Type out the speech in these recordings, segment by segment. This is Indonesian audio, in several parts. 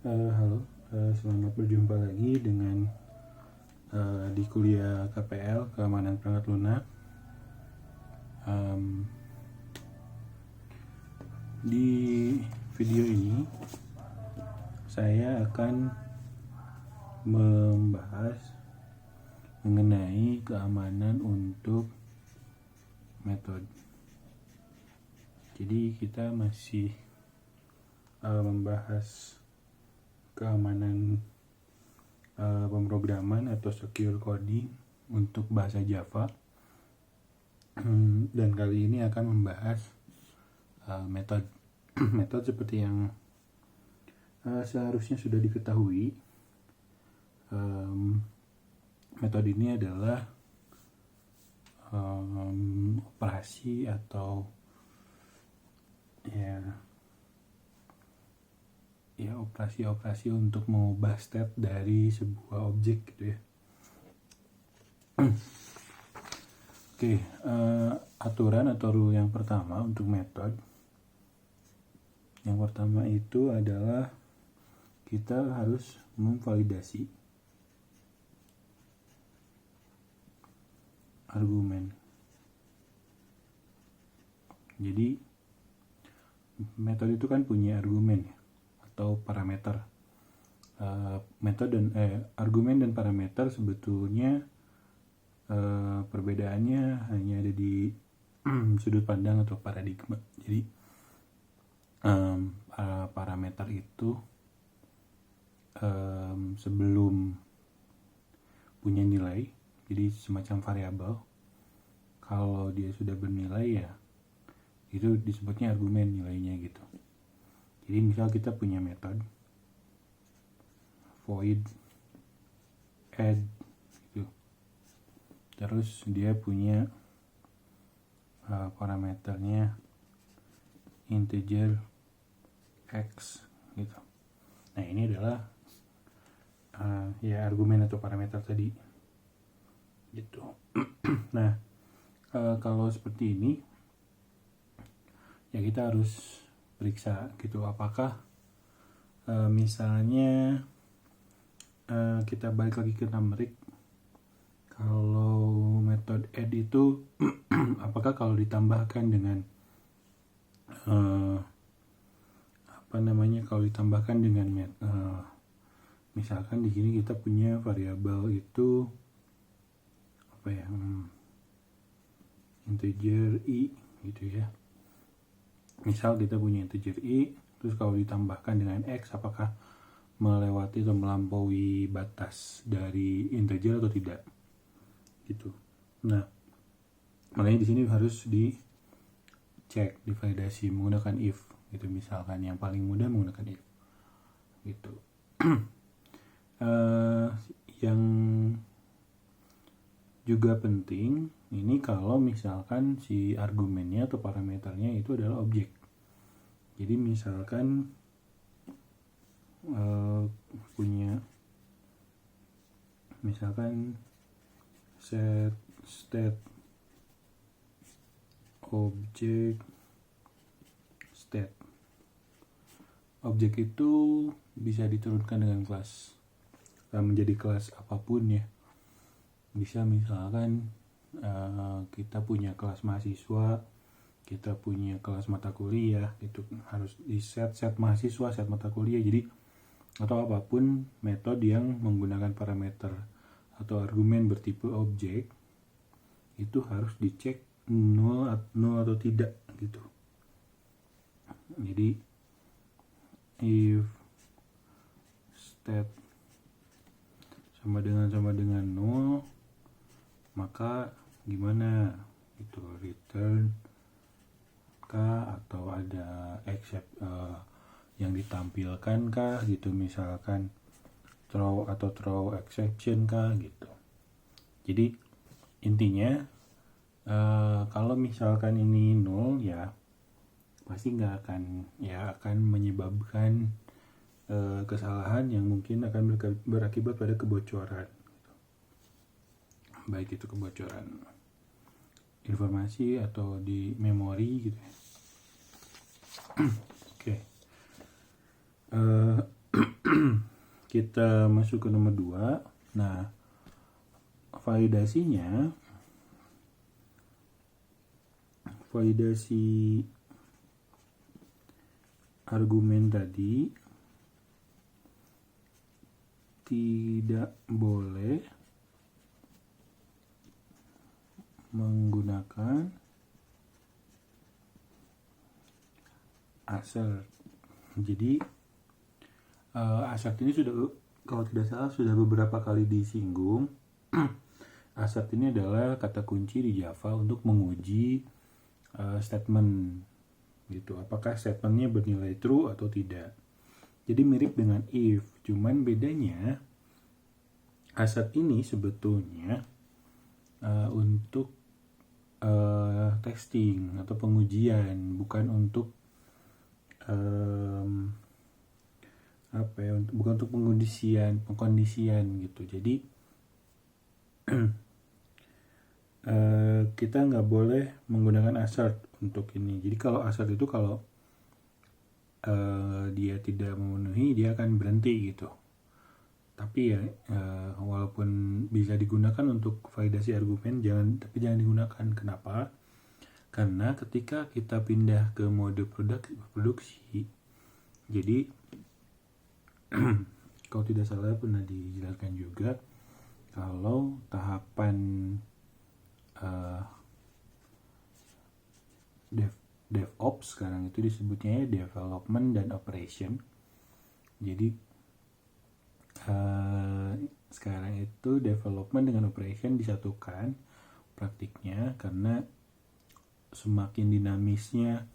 Halo, selamat berjumpa lagi dengan di kuliah KPL, Keamanan Perangkat Lunak. Di video ini saya akan membahas mengenai keamanan untuk metode. Jadi kita masih membahas keamanan pemrograman atau secure coding untuk bahasa Java, dan kali ini akan membahas metode metode seperti yang seharusnya sudah diketahui. Metode ini adalah operasi atau operasi untuk mengubah state dari sebuah objek gitu ya. Oke, aturan atau rule yang pertama untuk metode. Yang pertama itu adalah kita harus memvalidasi argumen. Jadi metode itu kan punya argumen ya, atau parameter. Argumen dan parameter sebetulnya perbedaannya hanya ada di sudut pandang atau paradigma. Jadi parameter itu sebelum punya nilai, jadi semacam variabel. Kalau dia sudah bernilai ya itu disebutnya argumen nilainya gitu. Jadi misal kita punya metode void add gitu, terus dia punya parameternya integer x gitu. Nah ini adalah argumen atau parameter tadi gitu. Nah kalau seperti ini ya kita harus periksa gitu, apakah misalnya kita balik lagi ke numerik. Kalau metode add itu apakah kalau ditambahkan dengan kalau ditambahkan dengan misalkan di sini kita punya variabel itu integer i gitu ya. Misal kita punya integer i, terus kalau ditambahkan dengan x, apakah melewati atau melampaui batas dari integer atau tidak gitu. Nah, makanya di sini harus dicek, divalidasi menggunakan if gitu. Misalkan yang paling mudah menggunakan if gitu. Yang juga penting ini kalau misalkan si argumennya atau parameternya itu adalah objek. Jadi misalkan punya misalkan set state objek state. Objek itu bisa diturunkan dengan kelas, menjadi kelas apapun ya. Bisa misalkan kita punya kelas mahasiswa, kita punya kelas mata kuliah, itu harus di set mahasiswa, set mata kuliah. Jadi atau apapun metode yang menggunakan parameter atau argumen bertipe objek itu harus dicek nol atau tidak gitu. Jadi if state sama dengan 0, maka gimana itu return kah atau ada except yang ditampilkan kah gitu, misalkan throw atau throw exception kah gitu. Jadi intinya kalau misalkan ini 0 ya pasti akan menyebabkan kesalahan yang mungkin akan berakibat pada kebocoran gitu. Baik itu kebocoran informasi atau di memori gitu ya. Oke. kita masuk ke nomor 2. Nah, validasi argumen tadi tidak boleh menggunakan assert. Jadi assert ini sudah, kalau tidak salah, sudah beberapa kali disinggung. Assert ini adalah kata kunci di Java untuk menguji statement gitu. Apakah statementnya bernilai true atau tidak. Jadi mirip dengan if, cuman bedanya assert ini sebetulnya untuk testing atau pengujian, bukan untuk bukan untuk pengkondisian gitu. Jadi kita nggak boleh menggunakan assert untuk ini. Jadi kalau assert itu kalau dia tidak memenuhi, dia akan berhenti gitu. Tapi ya walaupun bisa digunakan untuk validasi argumen, tapi jangan digunakan. Kenapa? Karena ketika kita pindah ke mode produksi, jadi kalau tidak salah pernah dijelaskan juga, kalau tahapan DevOps sekarang itu disebutnya development dan operation. Jadi sekarang itu development dengan operation disatukan praktiknya, karena semakin dinamisnya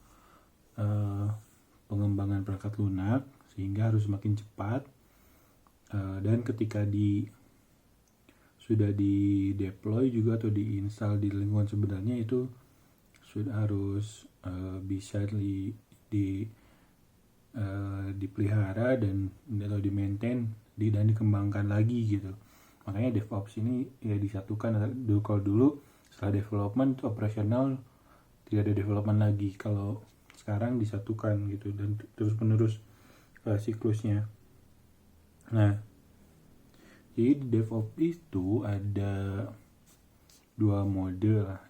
pengembangan perangkat lunak, sehingga harus semakin cepat, dan ketika sudah di deploy juga atau diinstal di lingkungan sebenarnya, itu sudah harus bisa dipelihara dan atau di maintain dan dikembangkan lagi gitu. Makanya DevOps ini ya disatukan. Kalau dulu setelah development operasional tidak ada development lagi, kalau sekarang disatukan gitu dan terus menerus siklusnya. Nah, jadi di DevOps itu ada dua mode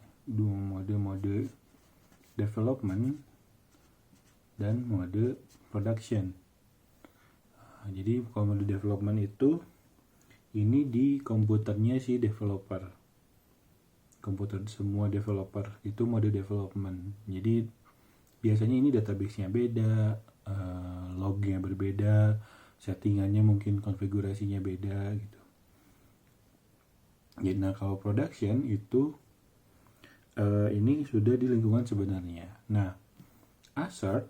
development dan mode production. Jadi kalau mode development itu ini di komputernya si developer, komputer semua developer itu mode development. Jadi biasanya ini database-nya beda, lognya berbeda, settingannya mungkin konfigurasinya beda gitu. Jadi nah, kalau production itu ini sudah di lingkungan sebenarnya. Nah, assert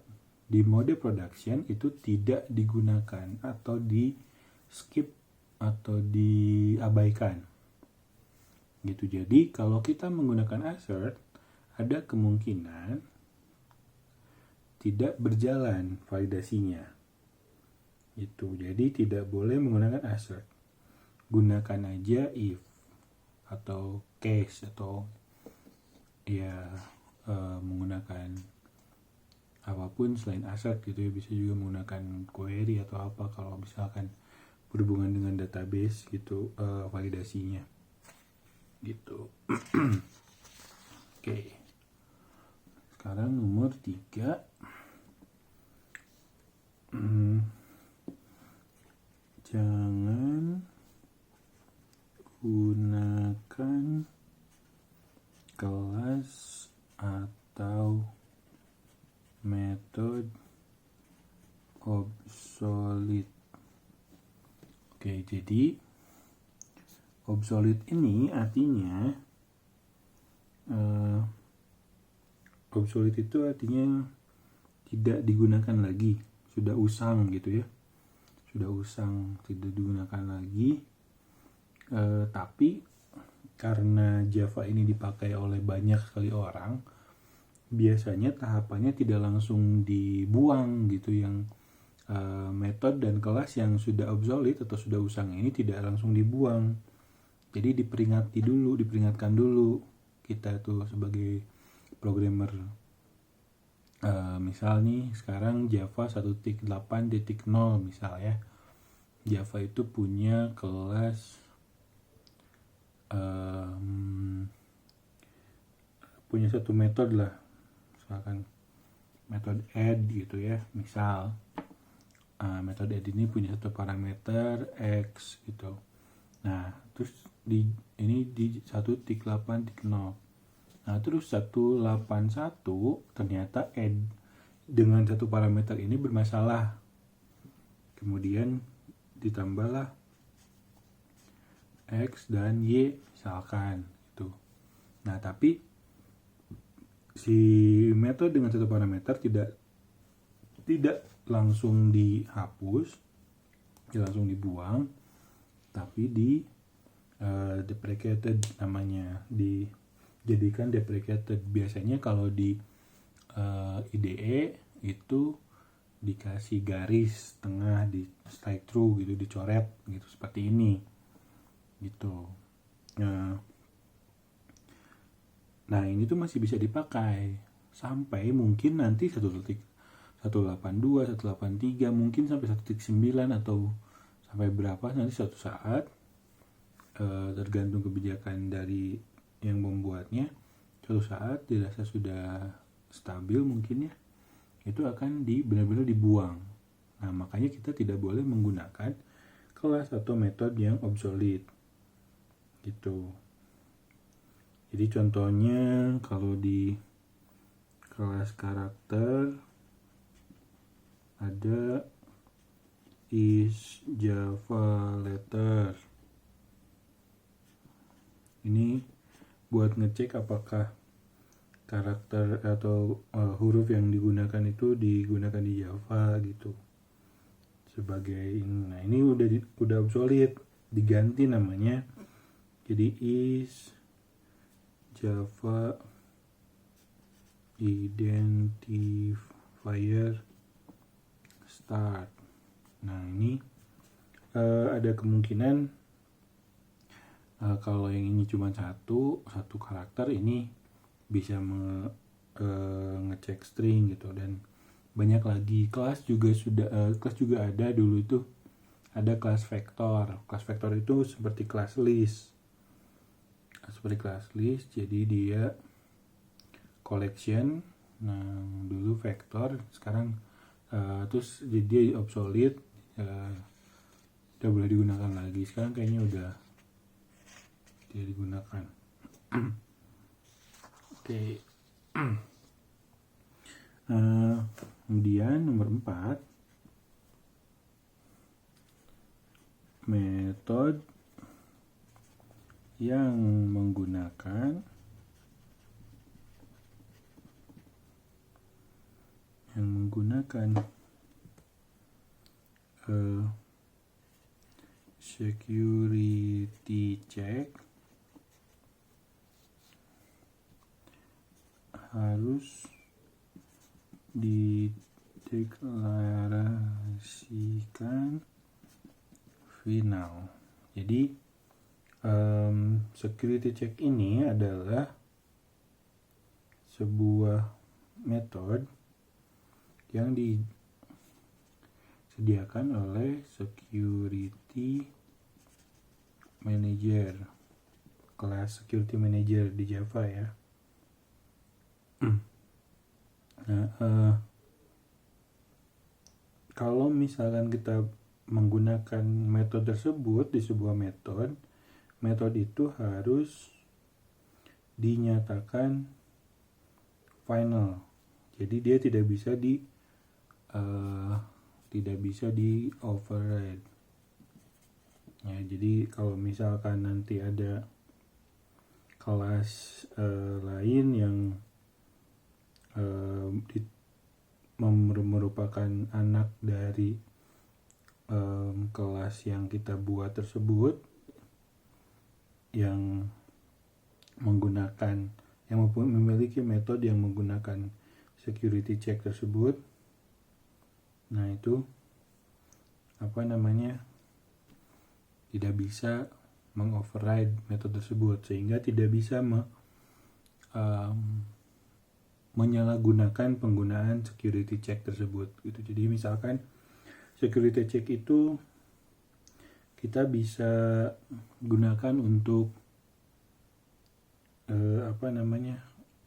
di mode production itu tidak digunakan atau di skip atau diabaikan gitu. Jadi kalau kita menggunakan assert, ada kemungkinan tidak berjalan validasinya itu. Jadi tidak boleh menggunakan assert, gunakan aja if atau case, atau ya menggunakan apapun selain assert gitu ya. Bisa juga menggunakan query atau apa kalau misalkan berhubungan dengan database gitu validasinya gitu. Oke. Sekarang nomor 3. Jangan gunakan kelas atau metode obsolete. Oke, jadi obsolete ini artinya obsolete itu artinya tidak digunakan lagi, sudah usang gitu ya, sudah usang, tidak digunakan lagi. Tapi karena Java ini dipakai oleh banyak sekali orang, biasanya tahapannya tidak langsung dibuang gitu. Yang metode dan kelas yang sudah obsolete atau sudah usang ini tidak langsung dibuang. Jadi diperingatkan dulu kita tuh sebagai programmer. Misal nih sekarang Java 1.8.0 misal ya. Java itu punya kelas punya satu metode lah, misalkan metode add gitu ya, misal metode add ini punya satu parameter x gitu. Nah terus ini di 1.8.0. Nah terus 181 ternyata add dengan satu parameter ini bermasalah, kemudian ditambahlah x dan y misalkan gitu. Nah tapi si metode dengan satu parameter tidak langsung dihapus, tidak langsung dibuang, tapi deprecated namanya, dijadikan deprecated. Biasanya kalau di IDE itu dikasih garis tengah di strike through gitu, dicoret gitu seperti ini gitu. Nah ini tuh masih bisa dipakai sampai mungkin nanti 1.182, 183, mungkin sampai 1.9 atau sampai berapa nanti suatu saat, tergantung kebijakan dari yang membuatnya. Suatu saat dirasa sudah stabil mungkin ya, itu akan benar-benar dibuang. Nah makanya kita tidak boleh menggunakan kelas atau metode yang obsolete gitu. Jadi contohnya kalau di kelas karakter ada is Java letter. Ini buat ngecek apakah karakter atau huruf yang digunakan itu digunakan di Java gitu. Sebagai ini. Nah, ini udah obsolete, diganti namanya jadi is Java identifier start. Nah ini ada kemungkinan kalau yang ini cuma satu karakter, ini bisa ngecek string gitu. Dan banyak lagi kelas juga ada dulu itu, ada kelas vektor. Kelas vektor itu seperti kelas list. Jadi dia collection. Nah dulu vektor, sekarang terus jadi dia obsolete, udah boleh digunakan lagi. Sekarang kayaknya udah tidak digunakan. Oke. Kemudian nomor 4, metode yang menggunakan security check harus dideklarasikan final. Jadi security check ini adalah sebuah metode yang disediakan oleh security manager, kelas security manager di Java ya. Nah, kalau misalkan kita menggunakan metode tersebut di sebuah metode itu harus dinyatakan final. Jadi dia tidak bisa di override. Ya, jadi kalau misalkan nanti ada kelas lain yang merupakan anak dari kelas yang kita buat tersebut, yang memiliki metode yang menggunakan security check tersebut, nah itu tidak bisa mengoverride metode tersebut, sehingga tidak bisa menyalahgunakan penggunaan security check tersebut gitu. Jadi misalkan security check itu kita bisa gunakan untuk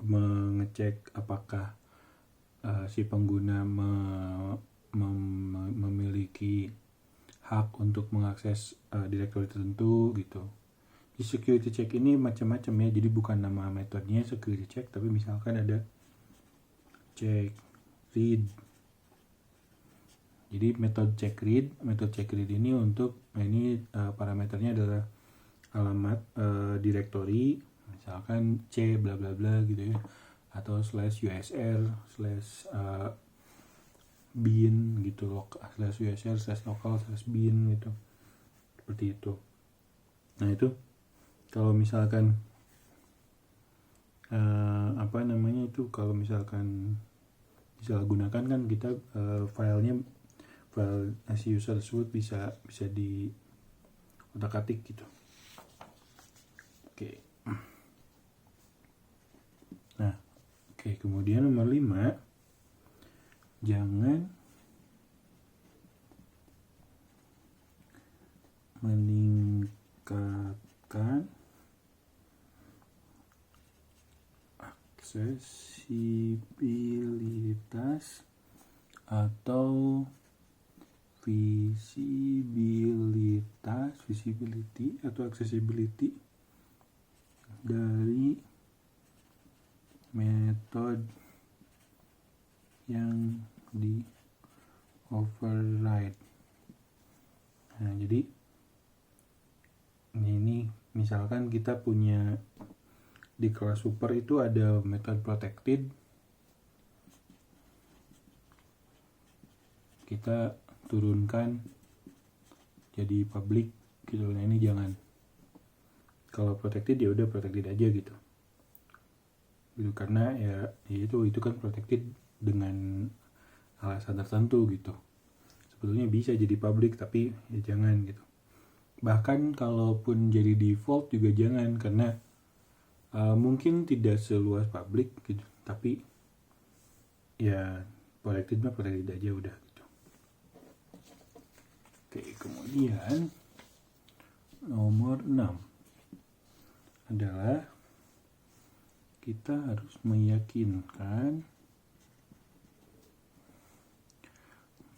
mengecek apakah si pengguna memiliki hak untuk mengakses direktori tertentu gitu. Di security check ini macam-macam ya, jadi bukan nama metodenya security check, tapi misalkan ada check read. Jadi metode check read ini untuk parameternya adalah alamat directory, misalkan c bla bla bla gitu ya, atau /usr/bin gitu, /usr/local/bin gitu, seperti itu. Nah itu kalau misalkan kalau misalkan disalahgunakan kan kita file si user tersebut bisa di otak-atik gitu. Oke. Nah, kemudian nomor 5, jangan meningkatkan aksesibilitas atau visibility atau accessibility dari metode yang di override. Nah, jadi ini misalkan kita punya di kelas super itu ada method protected, kita turunkan jadi public gitu. Nah ini jangan, kalau protected ya udah protected aja gitu karena ya itu kan protected dengan alasan tertentu gitu. Sebetulnya bisa jadi public tapi ya jangan gitu. Bahkan kalaupun jadi default juga jangan, karena mungkin tidak seluas public gitu, tapi ya protected aja udah gitu. Oke, kemudian nomor 6 adalah kita harus meyakinkan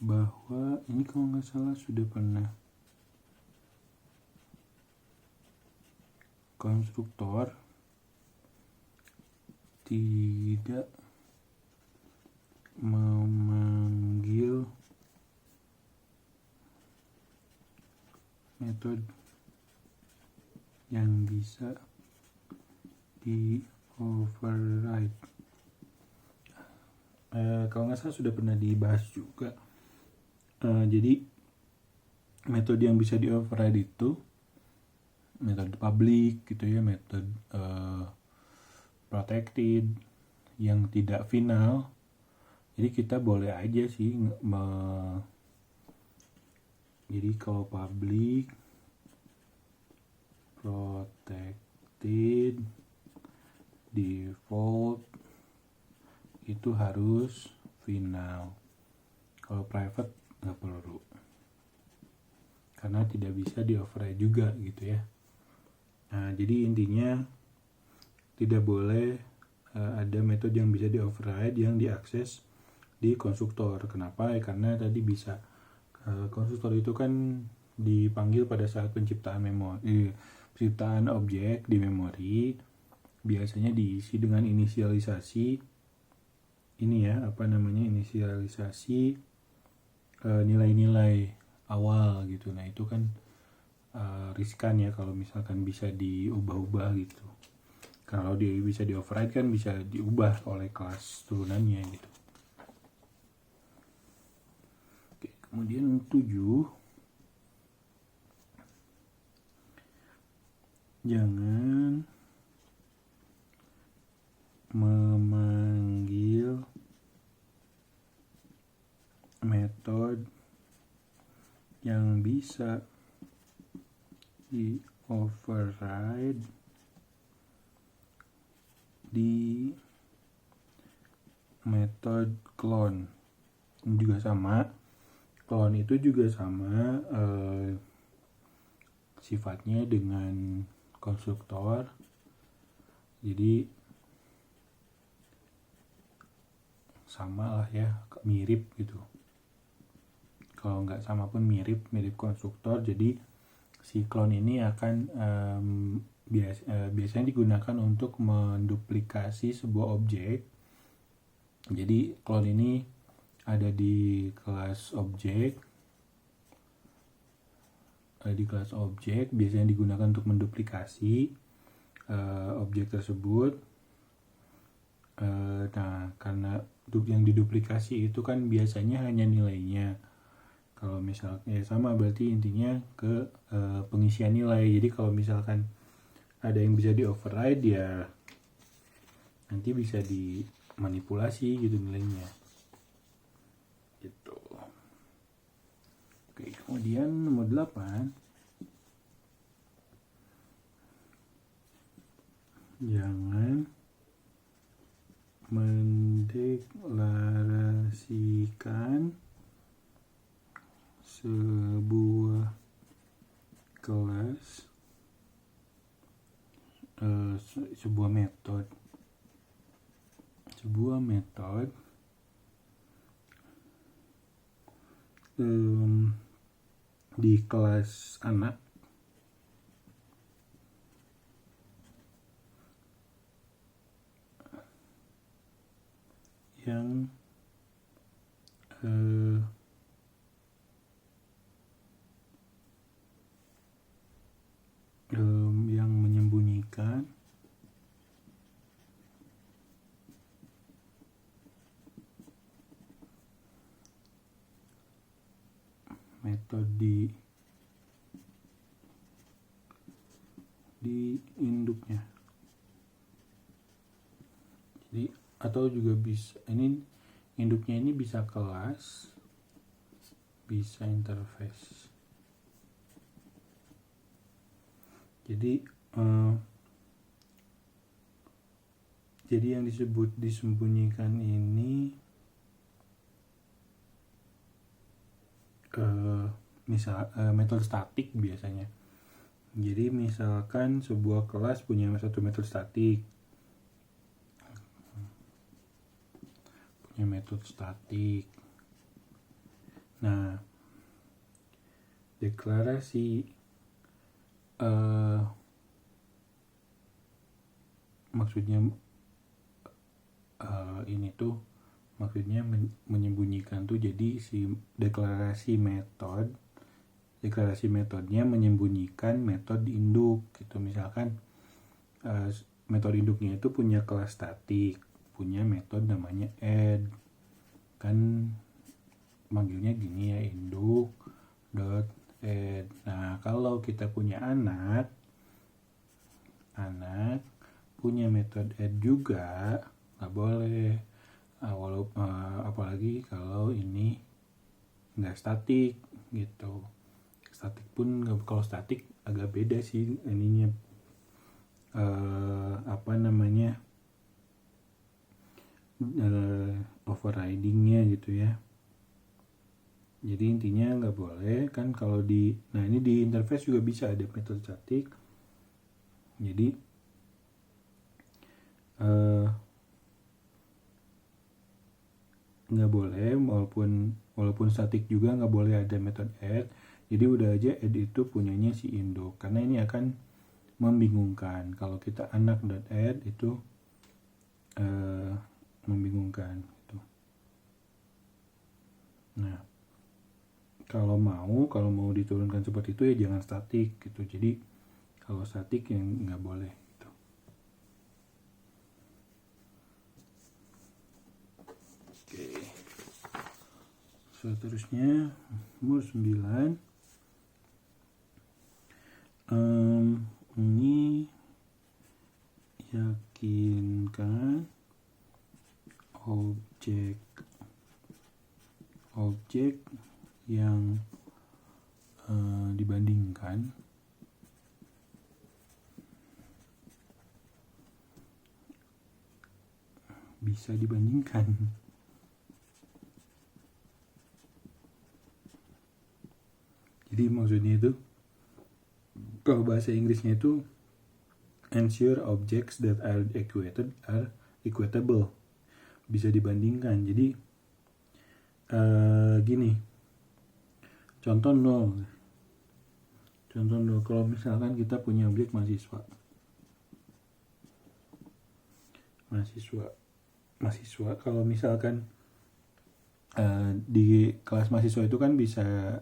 bahwa ini kalau nggak salah sudah pernah konstruktor tidak memanggil metode yang bisa di override. Kalau nggak salah sudah pernah dibahas juga. Jadi metode yang bisa di override itu metode public gitu ya, metode protected yang tidak final. Jadi kita boleh aja sih jadi kalau public, protected, default itu harus final. Kalau private nggak perlu, karena tidak bisa di override juga gitu ya. Nah jadi intinya tidak boleh ada metode yang bisa di override yang diakses di konstruktor. Kenapa? Karena tadi bisa konstruktor itu kan dipanggil pada saat penciptaan objek di memori, biasanya diisi dengan inisialisasi nilai-nilai awal gitu. Nah itu kan riskan ya kalau misalkan bisa diubah-ubah gitu. Kalau dia bisa di override kan bisa diubah oleh kelas turunannya gitu. Oke, kemudian 7, jangan memanggil metode yang bisa di override di metode clone. Ini juga sama, clone itu juga sama, sifatnya dengan konstruktor, jadi sama lah ya, mirip gitu. Kalau nggak sama pun mirip konstruktor. Jadi si clone ini akan biasanya digunakan untuk menduplikasi sebuah objek. Jadi clone ini ada di kelas objek, biasanya digunakan untuk menduplikasi objek tersebut. Nah, karena yang diduplikasi itu kan biasanya hanya nilainya. Kalau misalnya sama, berarti intinya ke pengisian nilai. Jadi kalau misalkan ada yang bisa di override, ya nanti bisa dimanipulasi gitu nilainya. Gitu. Oke, kemudian nomor 8. Jangan mendeklarasikan sebuah kelas, sebuah metode di kelas anak yang yang menyembunyikan metode di induknya. Jadi atau juga bisa, ini induknya ini bisa kelas, bisa interface. Jadi yang disembunyikan ini metode statik biasanya. Jadi misalkan sebuah kelas punya satu metode statik, Nah, deklarasi maksudnya ini tuh maksudnya menyembunyikan tuh, jadi si deklarasi metodenya menyembunyikan metode induk gitu. Misalkan metode induknya itu punya kelas statik, punya metode namanya add, kan manggilnya gini ya, induk dot add. Nah, kalau kita punya anak punya metode add juga nggak boleh, apalagi kalau ini nggak statik gitu. Statik pun kalau statik agak beda sih ininya, overridingnya gitu ya. Jadi intinya nggak boleh kan kalau ini di interface juga bisa ada metode statik. Jadi nggak boleh, walaupun statik juga nggak boleh ada metode add. Jadi udah aja add itu punyanya si induk, karena ini akan membingungkan. Kalau kita anak.add itu membingungkan gitu. Nah, kalau mau diturunkan seperti itu ya jangan statik gitu. Jadi kalau statik yang nggak boleh gitu. Oke. Seterusnya nomor 9. Ini yakinkan objek yang dibandingkan bisa dibandingkan. Jadi maksudnya itu Kalau bahasa Inggrisnya itu ensure objects that are equated are equatable, bisa dibandingkan. Jadi gini, contoh nol, kalau misalkan kita punya objek mahasiswa, kalau misalkan di kelas mahasiswa itu kan bisa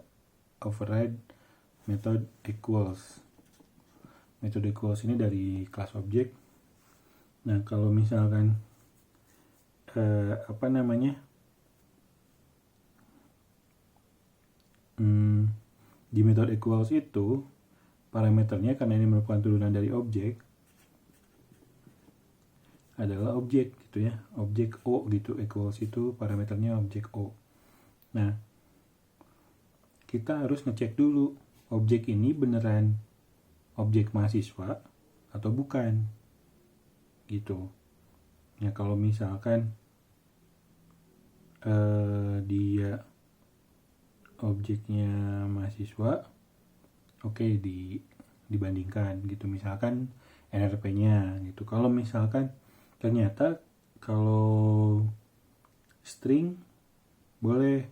override method equals. Method equals ini dari kelas objek. Nah, kalau misalkan di method equals itu parameternya, karena ini merupakan turunan dari objek, adalah objek gitu ya, objek O gitu. Equals itu parameternya objek O. Nah, kita harus ngecek dulu objek ini beneran objek mahasiswa atau bukan gitu. Ya, kalau misalkan dia objeknya mahasiswa, oke, dibandingkan gitu, misalkan NRP-nya gitu. Kalau misalkan ternyata kalau string boleh,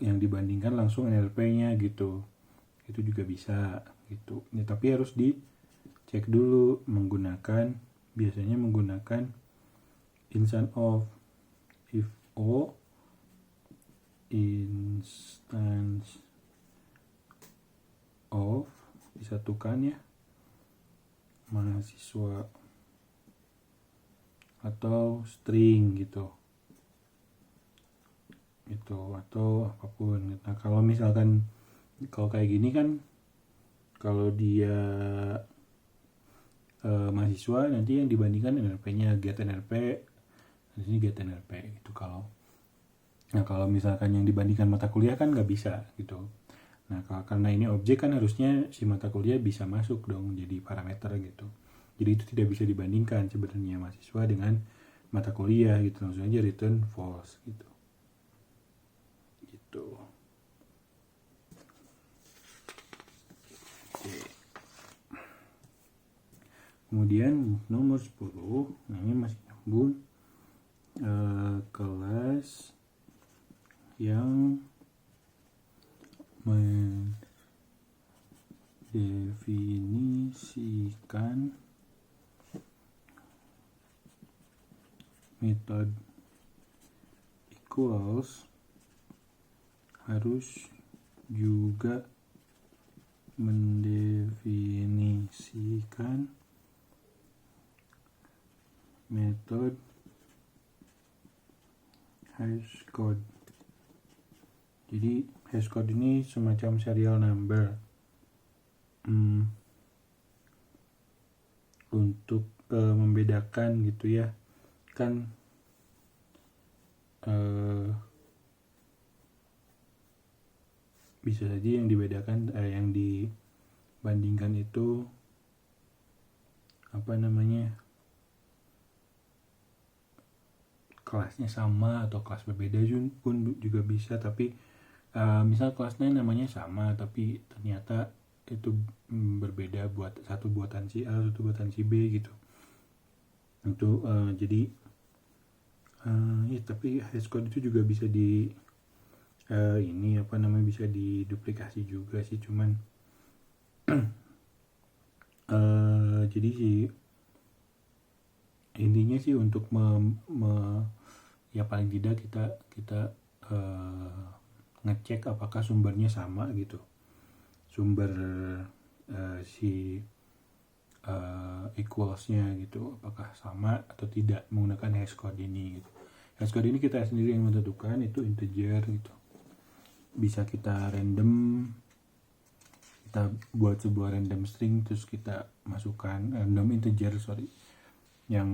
yang dibandingkan langsung NLP-nya gitu, itu juga bisa gitu ya, tapi harus dicek dulu biasanya menggunakan instance of. If O instance of disatukan ya, mahasiswa, atau string gitu atau apapun. Nah, kalau misalkan kalau kayak gini kan, kalau dia mahasiswa, nanti yang dibandingkan NRP-nya, get NRP, di sini get NRP itu. Kalau misalkan yang dibandingkan mata kuliah kan nggak bisa gitu. Nah, karena ini objek kan harusnya si mata kuliah bisa masuk dong jadi parameter gitu. Jadi itu tidak bisa dibandingkan sebenarnya mahasiswa dengan mata kuliah gitu, langsung aja return false gitu. Oke. Kemudian nomor 10, nah ini masih nyambung, kelas yang mendefinisikan method equals harus juga mendefinisikan method hashcode. Jadi hashcode ini semacam serial number untuk membedakan gitu ya, kan bisa saja yang dibedakan yang dibandingkan itu kelasnya sama atau kelas berbeda pun juga bisa. Tapi misal kelasnya namanya sama tapi ternyata itu berbeda, buat satu buatan si A, satu buatan si B gitu. Itu jadi ya, tapi hashcode itu juga bisa bisa diduplikasi juga sih, cuman jadi sih intinya sih untuk ya paling tidak kita ngecek apakah sumbernya sama gitu, sumber si equalsnya gitu, apakah sama atau tidak menggunakan hashcode ini gitu. Hashcode ini kita sendiri yang menentukan, itu integer gitu. Bisa kita buat sebuah random string, terus kita masukkan random integer yang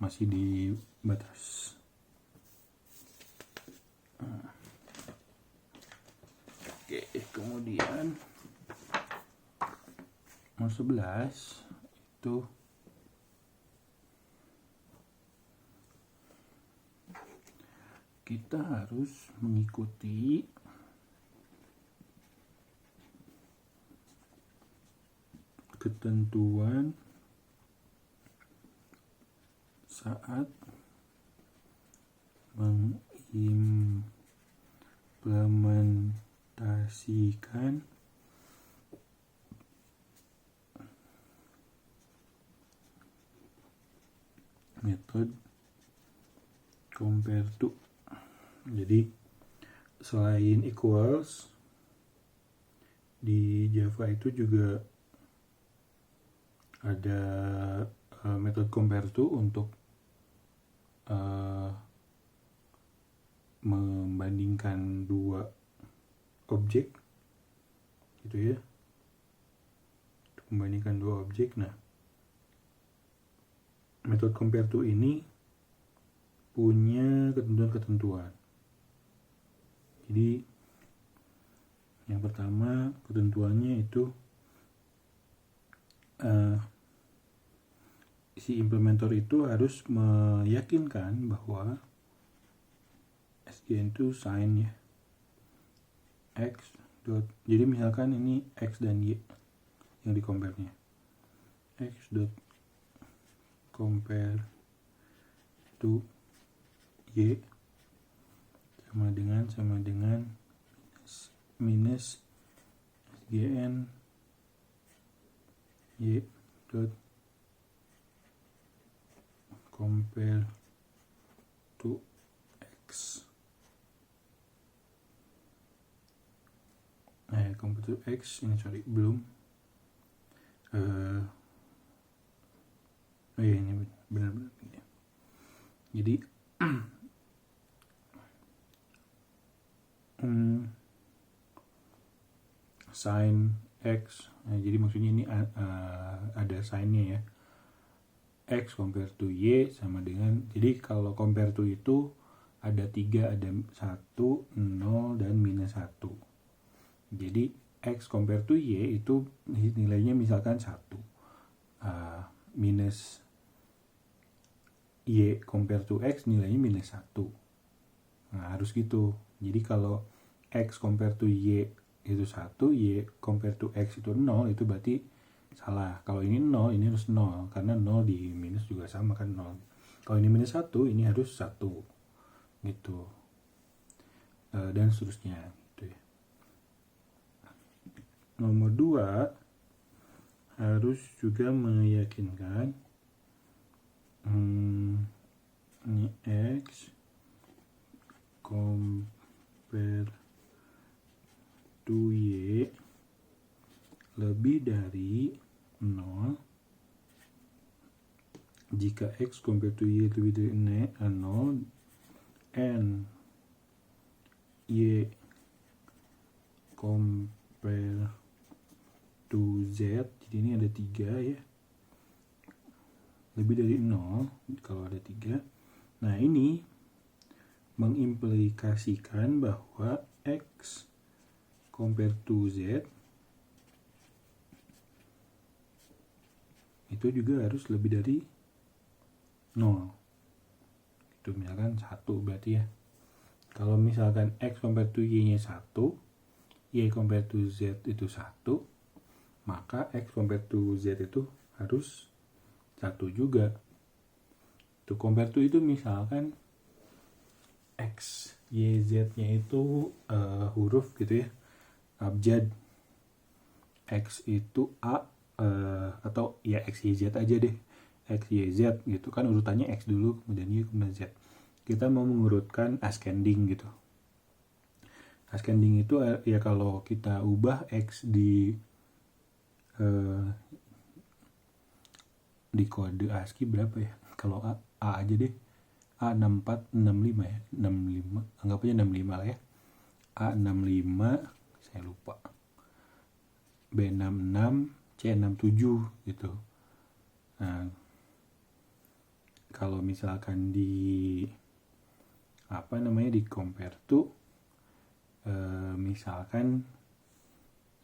masih di batas. Oke, kemudian nomor 11 itu kita harus mengikuti ketentuan saat mengimplementasikan metode compare to. Jadi selain equals, di Java itu juga ada metode compare to untuk membandingkan dua objek gitu ya, untuk membandingkan dua objek. Nah, metode compare to ini punya ketentuan-ketentuan. Jadi yang pertama ketentuannya itu si implementer itu harus meyakinkan bahwa SGN itu sign ya, X dot, jadi misalkan ini X dan Y yang di compare-nya, X dot compare to Y sama dengan minus SGN Y dot compare to X. Compare to X ini belum. Ini benar-benar. Jadi sin X, jadi maksudnya ini ada sign-nya ya, X compare to Y sama dengan, jadi kalau compare to itu ada 3, ada 1, 0, dan minus 1. Jadi X compare to Y itu nilainya misalkan 1, minus Y compare to X nilainya minus 1. Nah, harus gitu. Jadi kalau X compare to Y itu 1, Y compare to X itu 0, itu berarti salah. Kalau ini 0, ini harus 0, karena 0 di minus juga sama kan 0. Kalau ini minus 1, ini harus 1 gitu, dan seterusnya gitu ya. Nomor 2, harus juga meyakinkan ini X compare to Y lebih dari 0 jika X compare to Y lebih dari 0 and Y compare to Z, jadi ini ada 3 ya, lebih dari 0 kalau ada 3. Nah, ini mengimplikasikan bahwa X compare to Z itu juga harus lebih dari 0. Itu misalkan 1 berarti ya. Kalau misalkan X compare to Y nya 1, Y compare to Z itu 1, maka X compare to Z itu harus 1 juga. Itu compare to itu misalkan X, Y, Z nya itu huruf gitu ya, abjad. X itu A, atau ya X, Y, Z aja deh, X, Y, Z gitu kan, urutannya X dulu, kemudian Y, kemudian Z. Kita mau mengurutkan ascending gitu. Ascending itu ya kalau kita ubah X di kode ASCII berapa ya, kalau A aja deh, A6465 ya, 65, anggap aja 65 lah ya, A65 saya lupa, B66, C67 gitu. Nah, kalau misalkan di di compare to, misalkan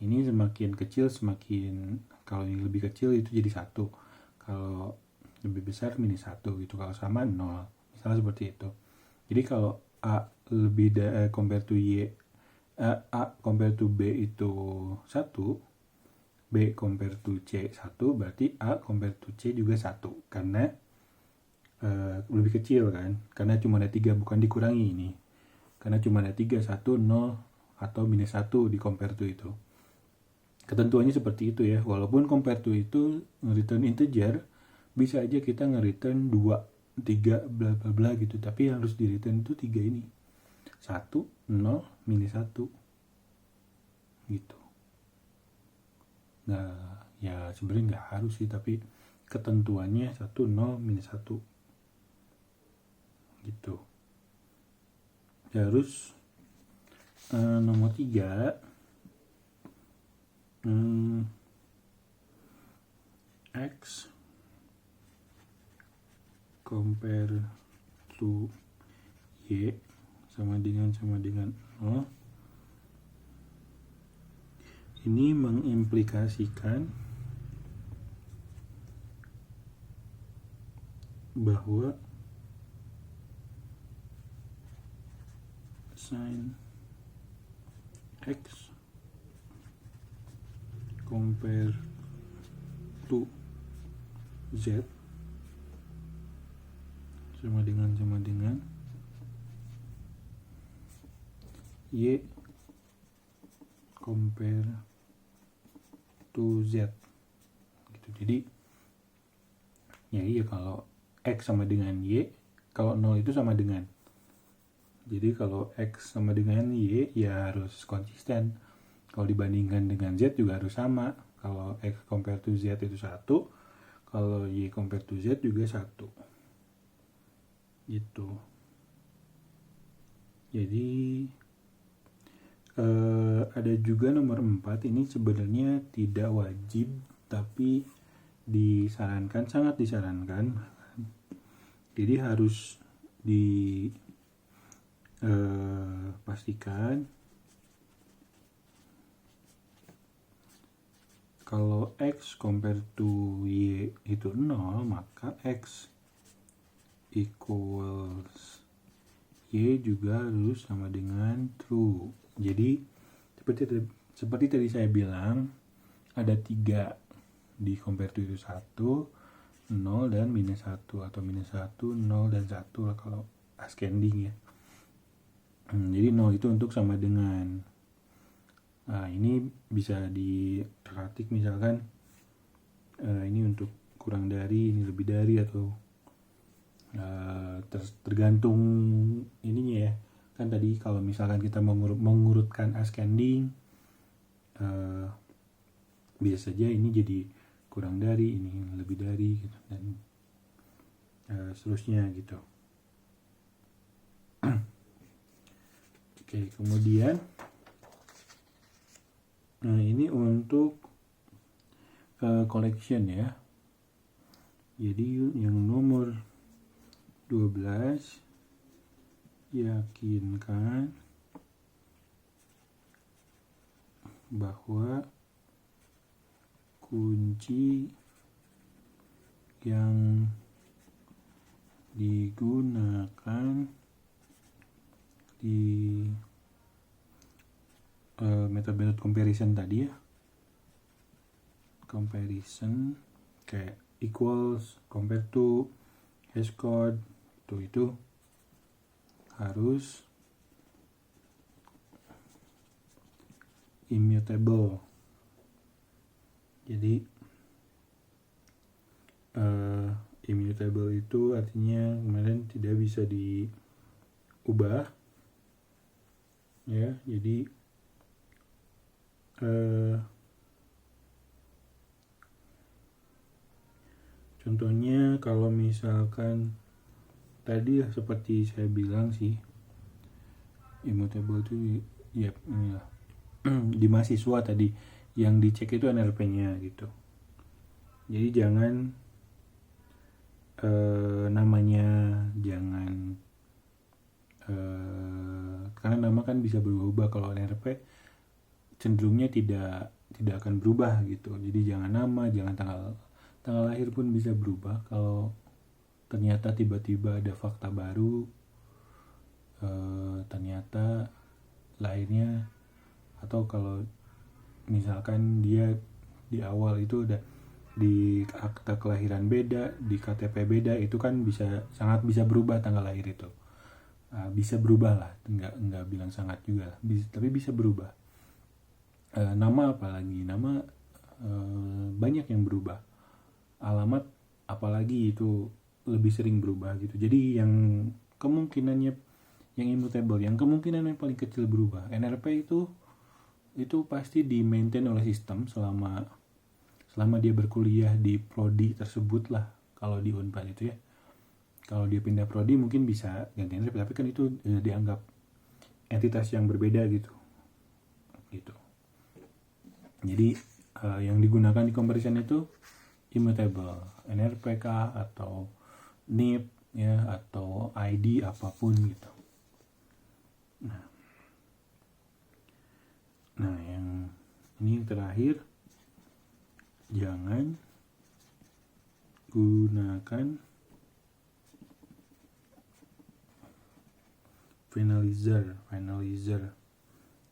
ini semakin kecil semakin, kalau ini lebih kecil itu jadi 1, kalau lebih besar minus 1 gitu, kalau sama 0, misalnya seperti itu. Jadi kalau A lebih compare to A compare to B itu 1, B compare to C 1, berarti A compare to C juga 1, karena lebih kecil kan, karena cuma ada 3, bukan dikurangi ini, karena cuma ada 3, 1, 0, atau minus 1 di compare to itu. Ketentuannya seperti itu ya, walaupun compare to itu nge-return integer, bisa aja kita nge-return 2, 3, bla bla bla gitu, tapi yang harus di-return itu 3 ini, 1, 0, minus 1 gitu. Nah ya sebenarnya nggak harus sih, tapi ketentuannya 1, 0, minus 1 gitu. Terus nomor 3, X compare to Y sama dengan 0. Ini mengimplikasikan bahwa sin X compare to Z sama dengan Y compare to Z gitu. Jadi ya iya, kalau X sama dengan Y, kalau 0 itu sama dengan, jadi kalau X sama dengan Y ya harus konsisten. Kalau dibandingkan dengan Z juga harus sama. Kalau X compare to Z itu 1, kalau Y compare to Z juga 1 gitu. Jadi ada juga nomor 4, ini sebenarnya tidak wajib tapi disarankan, sangat disarankan. Jadi harus pastikan kalau X compare to Y itu 0, maka X equals Y juga harus sama dengan true. Jadi seperti tadi saya bilang, ada 3 di compare to itu 1, 0 dan minus 1, atau minus 1, 0 dan 1 lah kalau ascending ya. Jadi 0 itu untuk sama dengan. Nah, ini bisa diratik misalkan ini untuk kurang dari, ini lebih dari, atau tergantung ininya ya. Kan tadi kalau misalkan kita mengurutkan ascending, bisa saja ini jadi kurang dari, ini lebih dari gitu, dan seterusnya gitu. Oke, kemudian ini untuk collection ya. Jadi yang nomor 12, yakinkan bahwa kunci yang digunakan di metode comparison tadi ya, comparison kayak equals, compare to, hashcode itu harus immutable. Jadi immutable itu artinya kemarin tidak bisa diubah ya. Jadi contohnya kalau misalkan tadi seperti saya bilang sih, immutable itu ya di mahasiswa tadi yang dicek itu NLP-nya gitu. Jadi jangan namanya jangan karena nama kan bisa berubah. Kalau NLP cenderungnya tidak akan berubah gitu. Jadi jangan nama, jangan tanggal lahir pun bisa berubah. Kalau ternyata tiba-tiba ada fakta baru, ternyata lahirnya, atau kalau misalkan dia di awal itu udah di akta kelahiran beda, di KTP beda, itu kan sangat bisa berubah tanggal lahir itu. Bisa berubah lah, nggak bilang sangat juga lah, tapi bisa berubah. Nama apalagi, nama banyak yang berubah. Alamat apalagi itu lebih sering berubah gitu. Jadi yang kemungkinannya yang immutable, yang kemungkinan yang paling kecil berubah, NRP itu pasti di maintain oleh sistem selama dia berkuliah di prodi tersebut lah. Kalau di Unpad itu ya, kalau dia pindah prodi mungkin bisa ganti NRP, tapi kan itu dianggap entitas yang berbeda gitu. Jadi yang digunakan di comparison itu immutable, NRPK atau NIP ya, atau ID apapun gitu. Nah yang ini yang terakhir, jangan gunakan finalizer.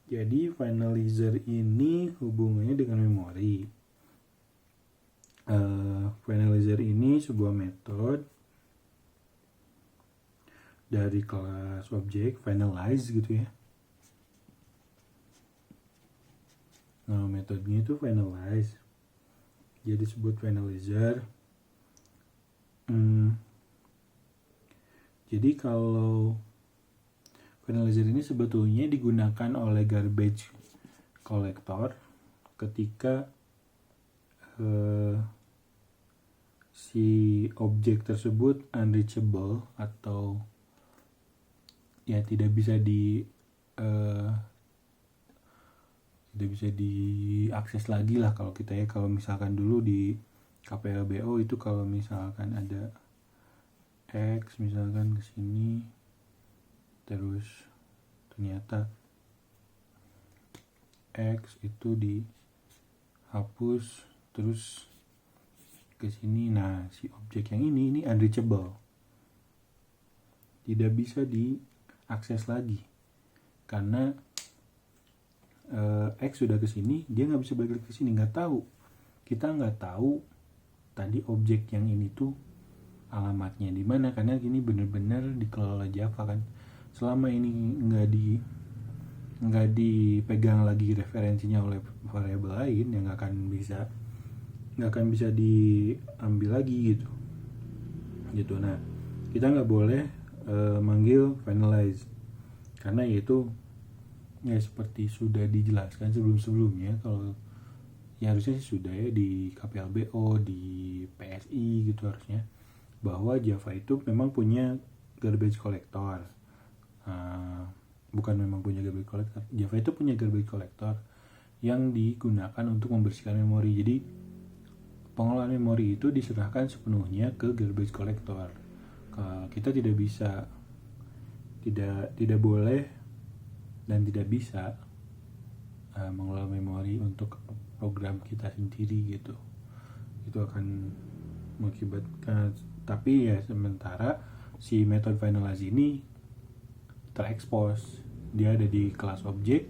Jadi finalizer ini hubungannya dengan memori. Finalizer ini sebuah metode dari kelas objek finalize gitu ya. Nah, metodenya itu finalize. Jadi disebut finalizer. Jadi kalau finalizer ini sebetulnya digunakan oleh garbage collector ketika si objek tersebut unreachable atau ya tidak bisa diakses lagi lah kalau kita ya. Kalau misalkan dulu di KPLBO itu kalau misalkan ada X misalkan ke sini terus ternyata X itu dihapus terus ke sini, nah si objek yang ini unreachable, tidak bisa diakses lagi karena X sudah ke sini, dia nggak bisa balik ke sini. Kita nggak tahu tadi objek yang ini tuh alamatnya di mana, karena ini benar-benar dikelola Java kan. Selama ini nggak dipegang lagi referensinya oleh variabel lain, yang nggak akan bisa diambil lagi gitu. Nah, kita nggak boleh manggil finalize karena itu ya seperti sudah dijelaskan sebelumnya. Kalau ya harusnya sih sudah ya di KPLBO, di PSI gitu harusnya, bahwa Java itu memang punya garbage collector. Bukan memang punya garbage collector, Java itu punya garbage collector yang digunakan untuk membersihkan memori. Jadi pengelolaan memori itu diserahkan sepenuhnya ke garbage collector. Kita tidak boleh dan tidak bisa mengelola memori untuk program kita sendiri gitu. Itu akan mengakibatkan, tapi ya sementara si metode finalize ini terekspos, dia ada di kelas objek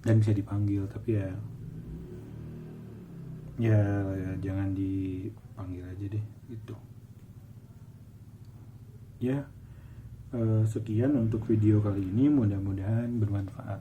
dan bisa dipanggil, tapi ya jangan dipanggil aja deh gitu ya. Sekian untuk video kali ini, mudah-mudahan bermanfaat.